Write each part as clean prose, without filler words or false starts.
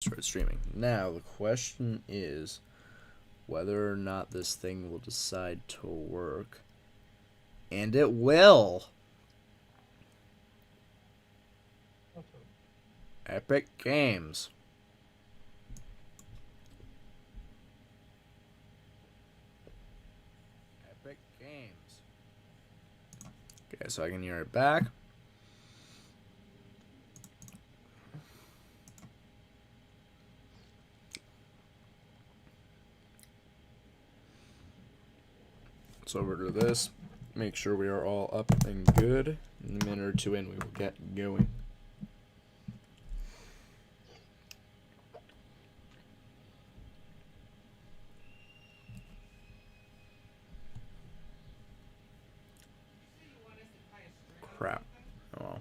Start streaming. Now, the question is whether or not this thing will decide to work. And it will! Epic Games. Epic Games. Okay, so I can hear it back. Let's over to this. Make sure we are all up and good. In a minute or two in, we will get going. Crap. Oh well.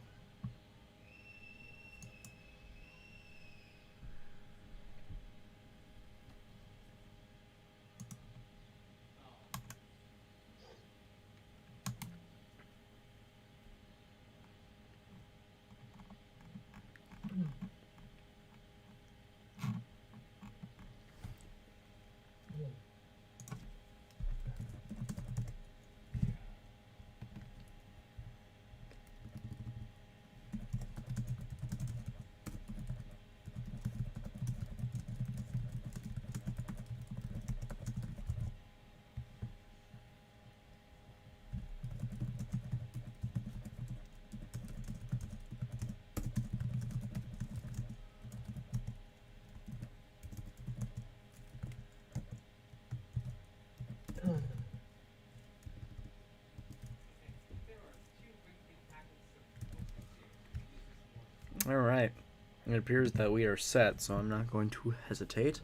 Alright. It appears that we are set, so I'm not going to hesitate.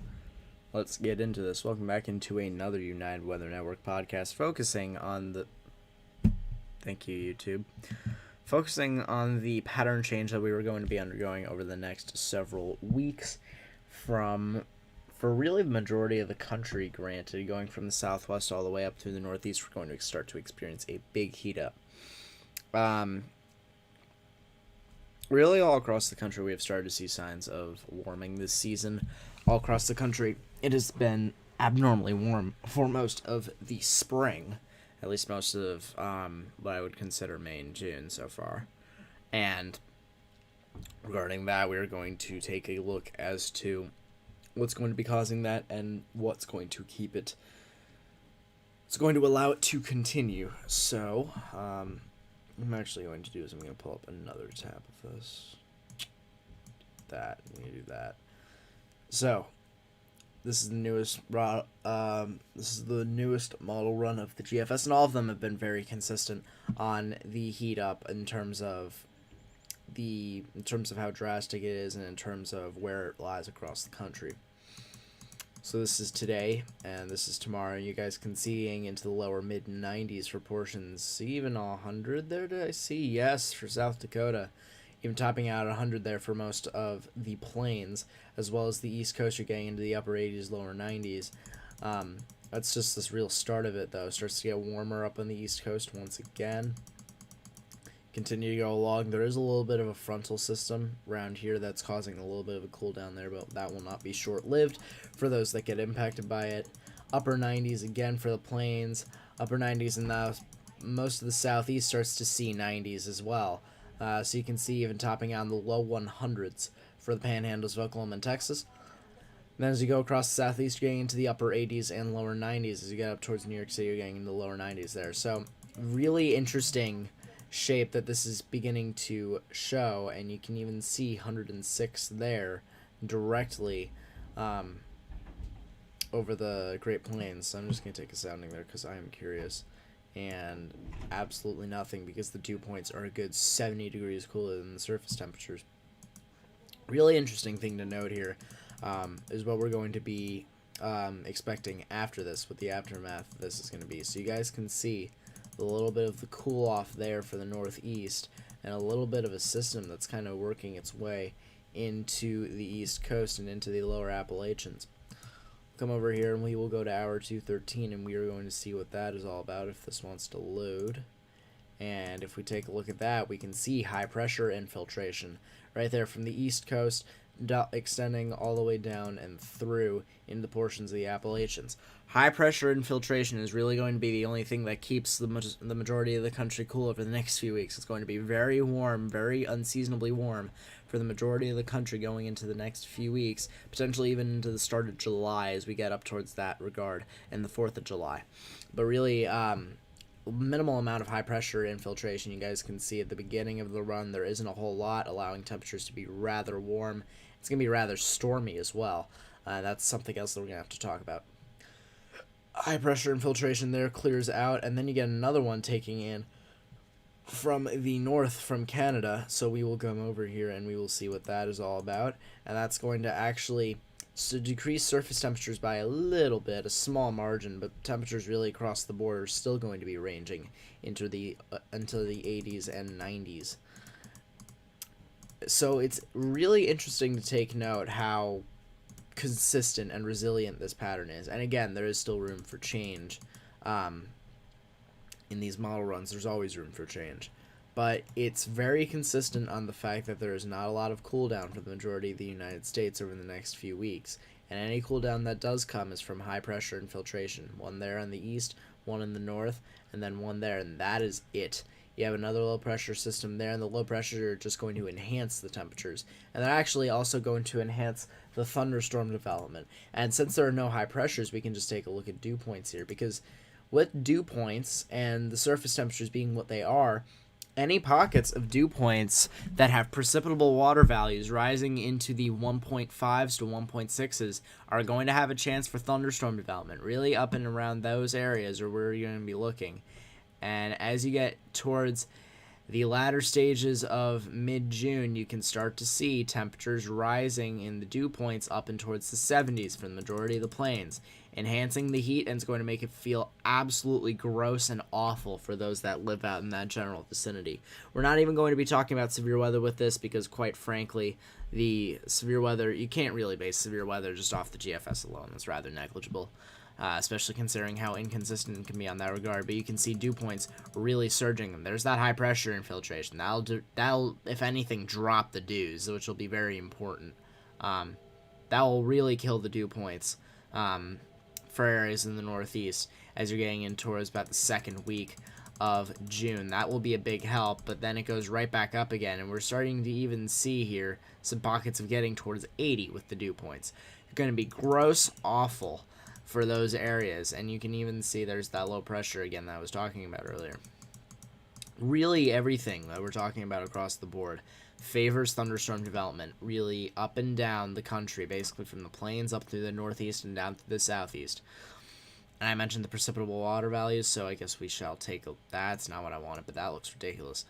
Let's get into this. Welcome back into another United Weather Network podcast focusing on the... Thank you, YouTube. Focusing on the pattern change that we were going to be undergoing over the next several weeks for really the majority of the country, granted, going from the southwest all the way up through the northeast, we're going to start to experience a big heat up. Really all across the country we have started to see signs of warming this season. All across the country it has been abnormally warm for most of the spring, at least most of what I would consider May and June so far. And regarding that, we are going to take a look as to what's going to be causing that and what's going to keep it. It's going to allow it to continue. So, I'm actually going to do is I'm going to pull up another tab of this. That. I'm going to do that. So, this is the newest model run of the GFS, and all of them have been very consistent on the heat up in terms of how drastic it is and in terms of where it lies across the country. So this is today, and this is tomorrow. You guys can see into the lower mid-90s for portions. See even 100 there, did I see? Yes, for South Dakota. Even topping out 100 there for most of the plains, as well as the East Coast. You're getting into the upper 80s, lower 90s. That's just this real start of it, though. It starts to get warmer up on the East Coast once again. Continue to go along. There is a little bit of a frontal system around here that's causing a little bit of a cool down there, but that will not be short-lived for those that get impacted by it. Upper 90s again for the plains. Upper 90s, and now most of the southeast starts to see 90s as well. So you can see even topping out in the low 100s for the panhandles of Oklahoma and Texas. And then as you go across the southeast, you're getting into the upper 80s and lower 90s. As you get up towards New York City, you're getting into the lower 90s there. So really interesting shape that this is beginning to show, and you can even see 106 there directly over the Great Plains. So I'm just going to take a sounding there because I am curious, and absolutely nothing because the dew points are a good 70 degrees cooler than the surface temperatures. Really interesting thing to note here is what we're going to be expecting after this, what the aftermath of this is going to be. So you guys can see a little bit of the cool off there for the northeast, and a little bit of a system that's kind of working its way into the East Coast and into the lower Appalachians. Come over here and we will go to hour 213, and we are going to see what that is all about if this wants to load. And if we take a look at that, we can see high pressure infiltration right there from the East Coast extending all the way down and through into portions of the Appalachians. High pressure infiltration is really going to be the only thing that keeps the majority of the country cool over the next few weeks. It's going to be very warm, very unseasonably warm for the majority of the country going into the next few weeks, potentially even into the start of July as we get up towards that regard, and the 4th of July. But really, minimal amount of high pressure infiltration. You guys can see at the beginning of the run there isn't a whole lot, allowing temperatures to be rather warm. It's going to be rather stormy as well. That's something else that we're going to have to talk about. High pressure infiltration there clears out, and then you get another one taking in from the north from Canada. So we will come over here and we will see what that is all about, and that's going to actually decrease surface temperatures by a little bit, a small margin, but temperatures really across the board are still going to be ranging into the 80s and 90s. So it's really interesting to take note how consistent and resilient this pattern is. And again, there is still room for change. In these model runs, there's always room for change. But it's very consistent on the fact that there is not a lot of cool down for the majority of the United States over the next few weeks. And any cool down that does come is from high pressure infiltration. One there on the east, one in the north, and then one there, and that is it. You have another low pressure system there, and the low pressure are just going to enhance the temperatures. And they're actually also going to enhance the thunderstorm development. And since there are no high pressures, we can just take a look at dew points here, because with dew points and the surface temperatures being what they are, any pockets of dew points that have precipitable water values rising into the 1.5s to 1.6s are going to have a chance for thunderstorm development. Really up and around those areas are where you're going to be looking. And as you get towards the latter stages of mid-June, you can start to see temperatures rising in the dew points up and towards the 70s for the majority of the plains, enhancing the heat, and it's going to make it feel absolutely gross and awful for those that live out in that general vicinity. We're not even going to be talking about severe weather with this because, quite frankly, the severe weather, you can't really base severe weather just off the GFS alone. That's rather negligible. Especially considering how inconsistent it can be on that regard. But you can see dew points really surging. And there's that high pressure infiltration. That'll, if anything, drop the dews, which will be very important. That will really kill the dew points for areas in the northeast as you're getting in towards about the second week of June. That will be a big help, but then it goes right back up again, and we're starting to even see here some pockets of getting towards 80 with the dew points. It's going to be gross, awful for those areas, and you can even see there's that low pressure again that I was talking about earlier. Really everything that we're talking about across the board favors thunderstorm development, really up and down the country, basically from the plains up through the northeast and down to the southeast. And I mentioned the precipitable water values, so I guess we shall take a... That's not what I wanted, but that looks ridiculous.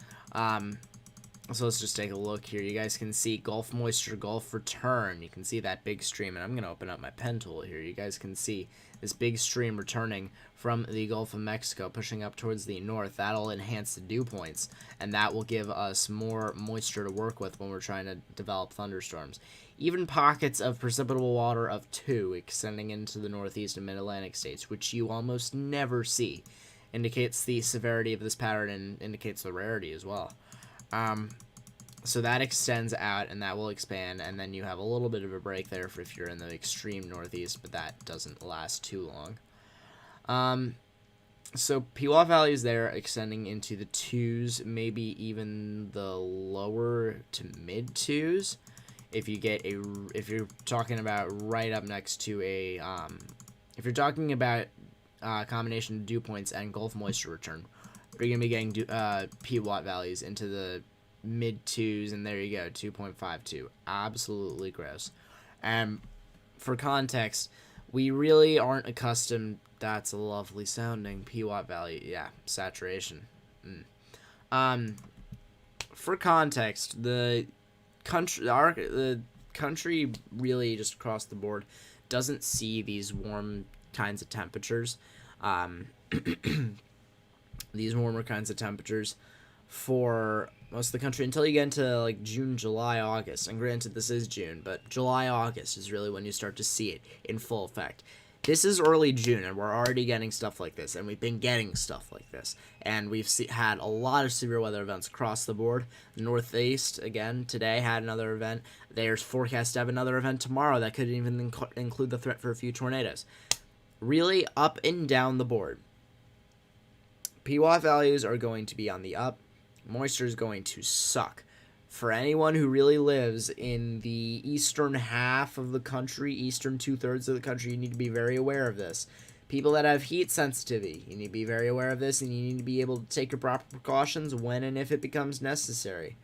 So let's just take a look here. You guys can see Gulf moisture, Gulf return. You can see that big stream, and I'm going to open up my pen tool here. You guys can see this big stream returning from the Gulf of Mexico, pushing up towards the north. That'll enhance the dew points, and that will give us more moisture to work with when we're trying to develop thunderstorms. Even pockets of precipitable water of 2 extending into the northeast and mid-Atlantic states, which you almost never see, indicates the severity of this pattern and indicates the rarity as well. So that extends out, and that will expand, and then you have a little bit of a break there for if you're in the extreme northeast, but that doesn't last too long. So PWAT values there extending into the 2s, maybe even the lower to mid 2s. If you're talking about right up next to a, if you're talking about a combination of dew points and Gulf moisture return, you're going to be getting PWAT values into the mid 2s, and there you go, 2.52. Absolutely gross. And for context, we really aren't accustomed... That's a lovely sounding PWAT value. Yeah, saturation. For context, the country really just across the board doesn't see these warm kinds of temperatures. These warmer kinds of temperatures for most of the country until you get into like June, July, August. And granted, this is June, but July, August is really when you start to see it in full effect. This is early June, and we're already getting stuff like this, and we've been getting stuff like this. And we've had a lot of severe weather events across the board. Northeast, again, today had another event. There's forecast to have another event tomorrow that could even include the threat for a few tornadoes. Really up and down the board. PWAT values are going to be on the up. Moisture is going to suck. For anyone who really lives in the eastern half of the country, eastern 2/3 of the country, you need to be very aware of this. People that have heat sensitivity, you need to be very aware of this, and you need to be able to take your proper precautions when and if it becomes necessary.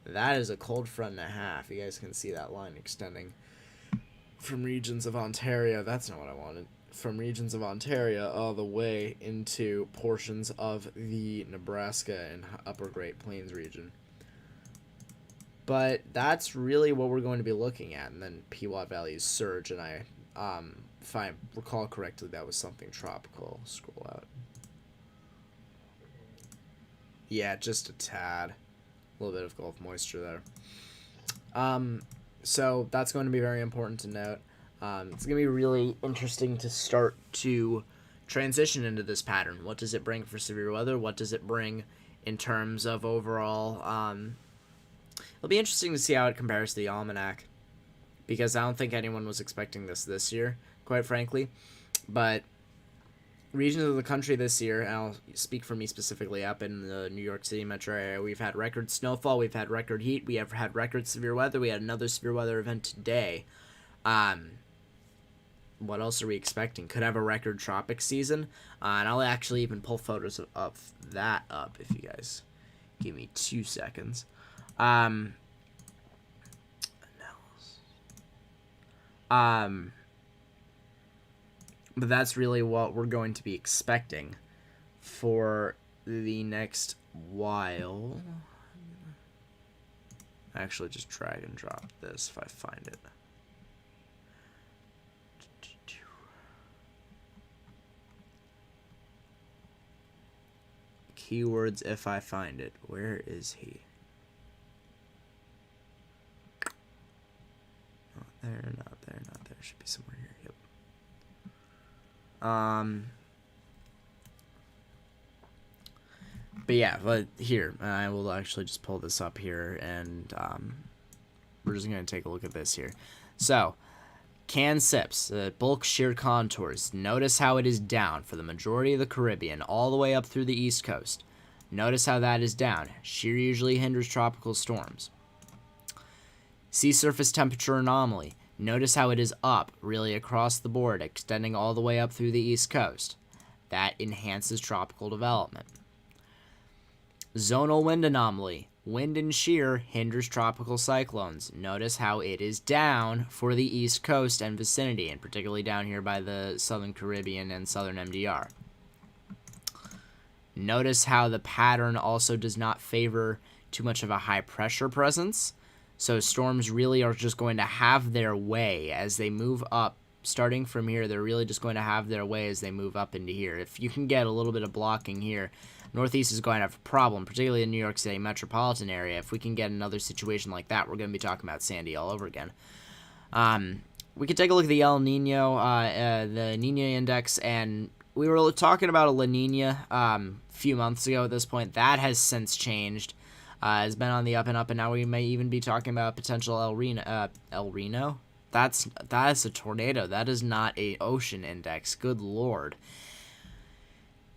That is a cold front and a half. You guys can see that line extending from regions of Ontario. That's not what I wanted. From regions of Ontario all the way into portions of the Nebraska and Upper Great Plains region. But that's really what we're going to be looking at. And then PWAT values surge, and I, if I recall correctly, that was something tropical. Scroll out. Yeah, just a tad. A little bit of Gulf moisture there. So that's going to be very important to note. It's going to be really interesting to start to transition into this pattern. What does it bring for severe weather? What does it bring in terms of overall... It'll be interesting to see how it compares to the almanac, because I don't think anyone was expecting this year, quite frankly. But regions of the country this year, and I'll speak for me specifically up in the New York City metro area, we've had record snowfall, we've had record heat, we have had record severe weather, we had another severe weather event today. What else are we expecting? Could have a record tropic season, and I'll actually even pull photos of that up if you guys give me 2 seconds. But that's really what we're going to be expecting for the next while. Actually, just drag and drop this if I find it. Keywords if I find it. Where is he? Not there, not there, not there. Should be somewhere here. Yep. But yeah, but here, I will actually just pull this up here, and we're just going to take a look at this here. So, can SIPs, bulk shear contours, notice how it is down for the majority of the Caribbean, all the way up through the East Coast. Notice how that is down. Shear usually hinders tropical storms. Sea surface temperature anomaly. Notice how it is up, really across the board, extending all the way up through the East Coast. That enhances tropical development. Zonal wind anomaly. Wind and shear hinders tropical cyclones. Notice how it is down for the East Coast and vicinity, and particularly down here by the Southern Caribbean and Southern MDR. Notice how the pattern also does not favor too much of a high pressure presence. So storms really are just going to have their way as they move up. Starting from here, they're really just going to have their way as they move up into here. If you can get a little bit of blocking here, Northeast is going to have a problem, particularly in New York City metropolitan area. If we can get another situation like that, we're going to be talking about Sandy all over again. We could take a look at the El Nino, the Nina index, and we were talking about a La Nina a few months ago at this point. That has since changed. Has been on the up and up, and now we may even be talking about potential El Reno. That's a tornado. That is not a ocean index. Good Lord.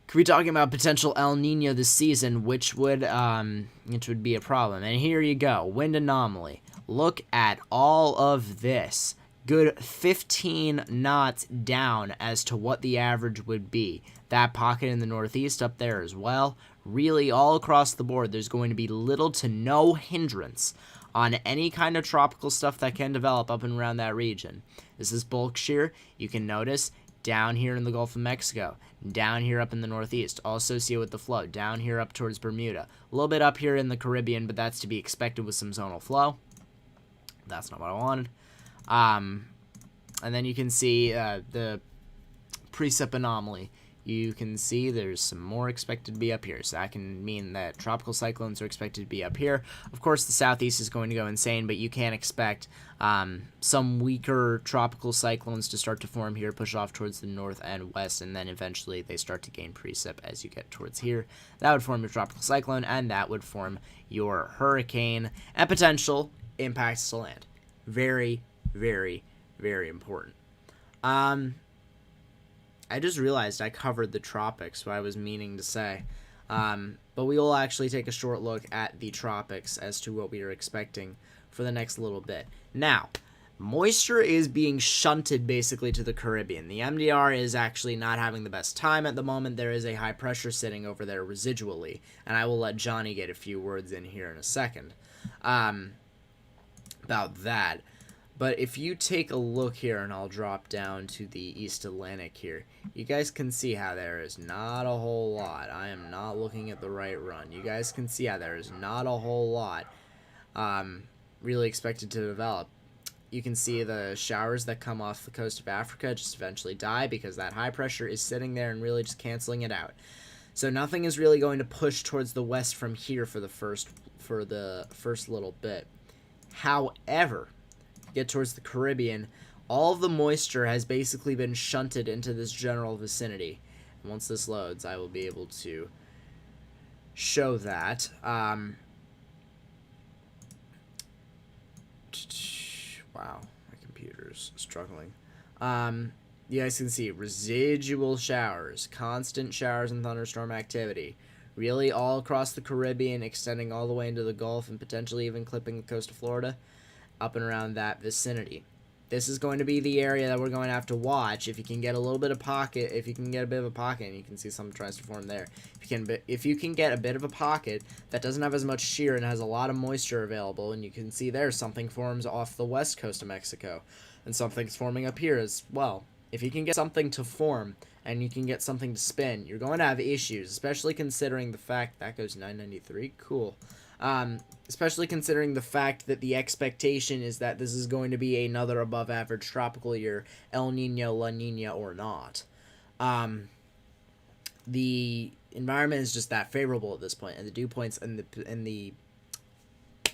Could be talking about potential El Nino this season, which would be a problem. And here you go, wind anomaly. Look at all of this. Good 15 knots down as to what the average would be. That pocket in the Northeast up there as well. Really, all across the board, there's going to be little to no hindrance on any kind of tropical stuff that can develop up and around that region. This is bulk shear. You can notice down here in the Gulf of Mexico, down here up in the Northeast, all associated with the flow, down here up towards Bermuda. A little bit up here in the Caribbean, but that's to be expected with some zonal flow. That's not what I wanted. And then you can see the precip anomaly. you can see there's some more expected to be up here. So that can mean that tropical cyclones are expected to be up here. Of course, the southeast is going to go insane, but you can expect some weaker tropical cyclones to start to form here, push off towards the north and west, and then eventually they start to gain precip as you get towards here. That would form your tropical cyclone, and that would form your hurricane and potential impacts to land. Very, very, very important. I just realized I covered the tropics, what I was meaning to say. But we will actually take a short look at the tropics as to what we are expecting for the next little bit. Now, moisture is being shunted basically to the Caribbean. The MDR is actually not having the best time at the moment. There is a high pressure sitting over there residually, and I will let Johnny get a few words in here in a second about that. But if you take a look here, and I'll drop down to the East Atlantic here, you guys can see how there is not a whole lot. I am not looking at the right run. You guys can see how there is not a whole lot really expected to develop. You can see the showers that come off the coast of Africa just eventually die because that high pressure is sitting there and really just canceling it out. So nothing is really going to push towards the west from here for the first little bit. However, get towards the Caribbean, all of the moisture has basically been shunted into this general vicinity. And once this loads, I will be able to show that. Wow, my computer's struggling. You guys can see residual showers, constant showers and thunderstorm activity, really all across the Caribbean, extending all the way into the Gulf and potentially even clipping the coast of Florida, up and around that vicinity. This is going to be the area that we're going to have to watch. If you can get a little bit of pocket, and you can see some tries to form there. If you can get a bit of a pocket that doesn't have as much shear and has a lot of moisture available, and you can see there something forms off the west coast of Mexico, and something's forming up here as well. If you can get something to form and you can get something to spin, you're going to have issues, especially considering the fact that goes 993. Cool. Especially considering the fact that the expectation is that this is going to be another above average tropical year, El Nino, La Nina, or not. The environment is just that favorable at this point, and the dew points in the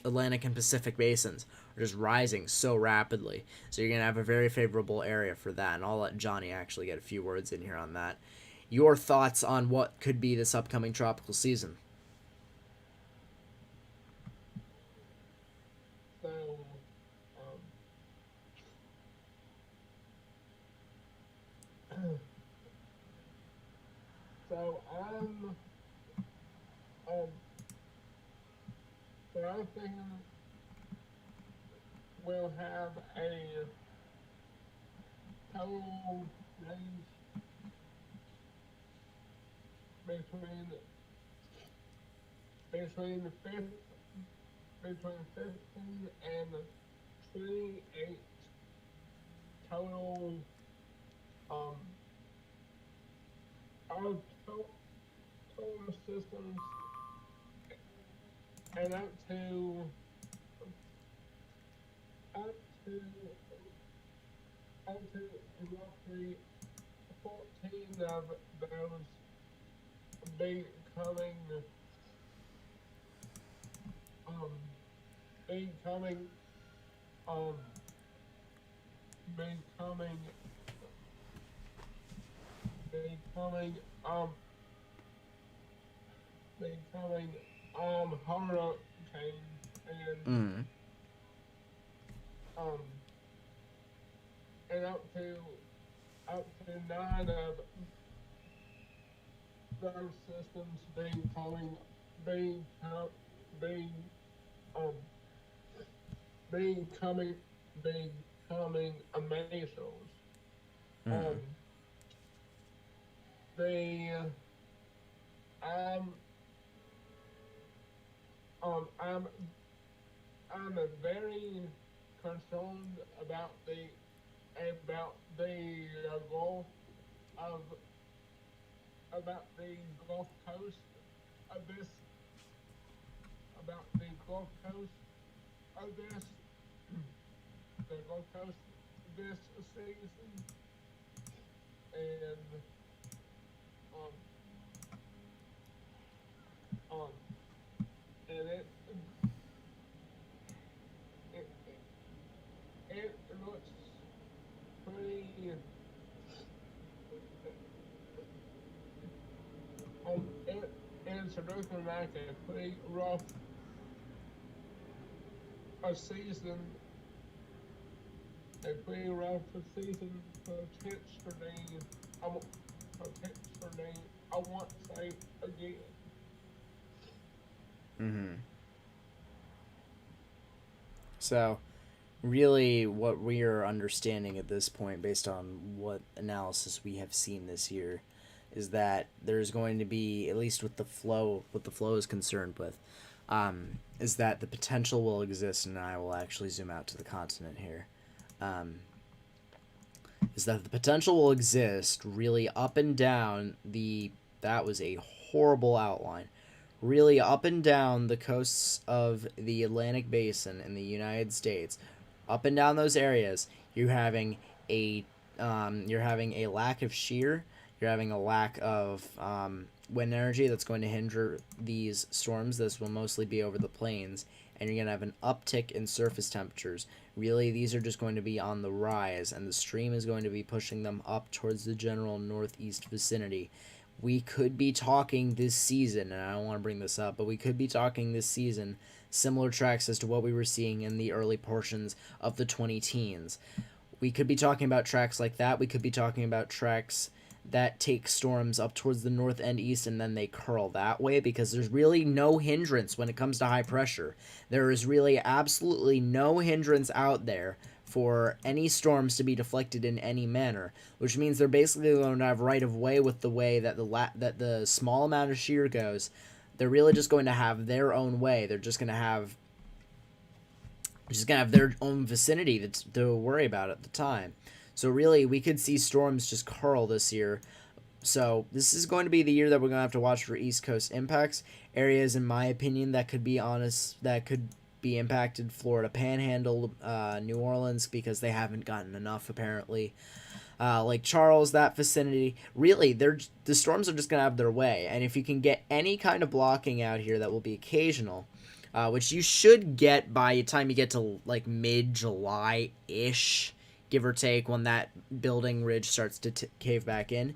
Atlantic and Pacific basins are just rising so rapidly. So you're going to have a very favorable area for that, and I'll let Johnny actually get a few words in here on that. Your thoughts on what could be this upcoming tropical season? So I think we'll have a total range between 15 and 28 total our total systems, and up to roughly 14 of those becoming hurricanes, and up to 9 of those systems becoming mesos. I'm very concerned about the Gulf of about the Gulf Coast of this season, and Um, um, and it, it looks pretty, it's looking like a pretty rough a season, a pretty rough season potentially. I want potentially. I want to say again. Mm-hmm. So, really, what we are understanding at this point, based on what analysis we have seen this year, is that there's going to be, at least with the flow, what the flow is concerned with, is that the potential will exist, and I will actually zoom out to the continent here. Is that the potential will exist really up and down the. That was a horrible outline. Really up and down the coasts of the Atlantic Basin in the United States, up and down those areas, you're having a lack of shear. You're having a lack of wind energy that's going to hinder these storms. This will mostly be over the plains, and you're going to have an uptick in surface temperatures. Really, these are just going to be on the rise, and the stream is going to be pushing them up towards the general northeast vicinity. We could be talking this season, and I don't want to bring this up, but we could be talking this season similar tracks as to what we were seeing in the early portions of the 2010s. We could be talking about tracks like that. We could be talking about tracks that take storms up towards the north and east, and then they curl that way, because there's really no hindrance when it comes to high pressure. There is really absolutely no hindrance out there for any storms to be deflected in any manner, which means they're basically going to have right of way with the way that the small amount of shear goes. They're really just going to have their own way. They're just going to have their own vicinity to worry about at the time. So really, we could see storms just curl this year. So this is going to be the year that we're going to have to watch for East Coast impacts. Areas, in my opinion, that could be impacted: Florida Panhandle, New Orleans, because they haven't gotten enough apparently. Lake Charles, that vicinity. Really, the storms are just going to have their way. And if you can get any kind of blocking out here, that will be occasional, which you should get by the time you get to like mid-July-ish, give or take, when that building ridge starts to cave back in.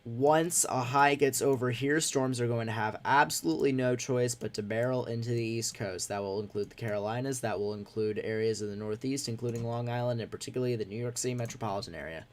Once a high gets over here, storms are going to have absolutely no choice but to barrel into the East Coast. That will include the Carolinas. That will include areas of the Northeast, including Long Island, and particularly the New York City metropolitan area.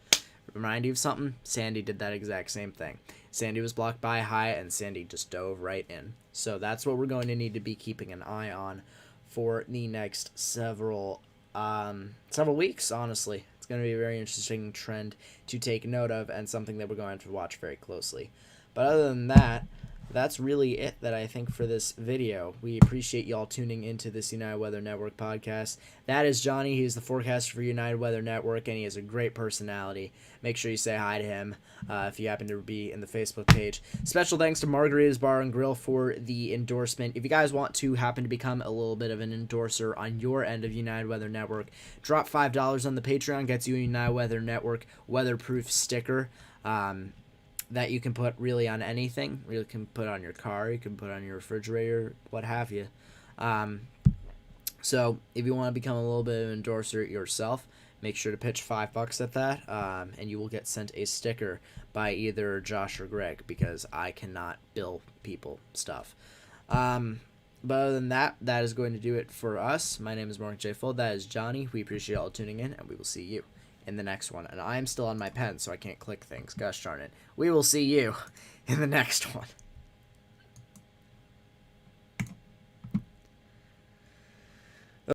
Remind you of something? Sandy did that exact same thing. Sandy was blocked by a high, and Sandy just dove right in. So that's what we're going to need to be keeping an eye on for the next several weeks, honestly. It's going to be a very interesting trend to take note of, and something that we're going to have to watch very closely. But other than that, that's really it that I think for this video. We appreciate y'all tuning into this United Weather Network podcast. That is Johnny. He's the forecaster for United Weather Network, and he has a great personality. Make sure you say hi to him if you happen to be in the Facebook page. Special thanks to Margarita's Bar and Grill for the endorsement. If you guys want to happen to become a little bit of an endorser on your end of United Weather Network, drop $5 on the Patreon, gets you a United Weather Network weatherproof sticker. That you can put really on anything. You can put on your car, you can put on your refrigerator, what have you. So if you want to become a little bit of an endorser yourself, make sure to pitch $5 at that, and you will get sent a sticker by either Josh or Greg, because I cannot bill people stuff. But other than that, that is going to do it for us. My name is Mark J. Fold. That is Johnny. We appreciate all tuning in, and we will see you in the next one. And I'm still on my pen, so I can't click things. Gosh darn it. We will see you in the next one.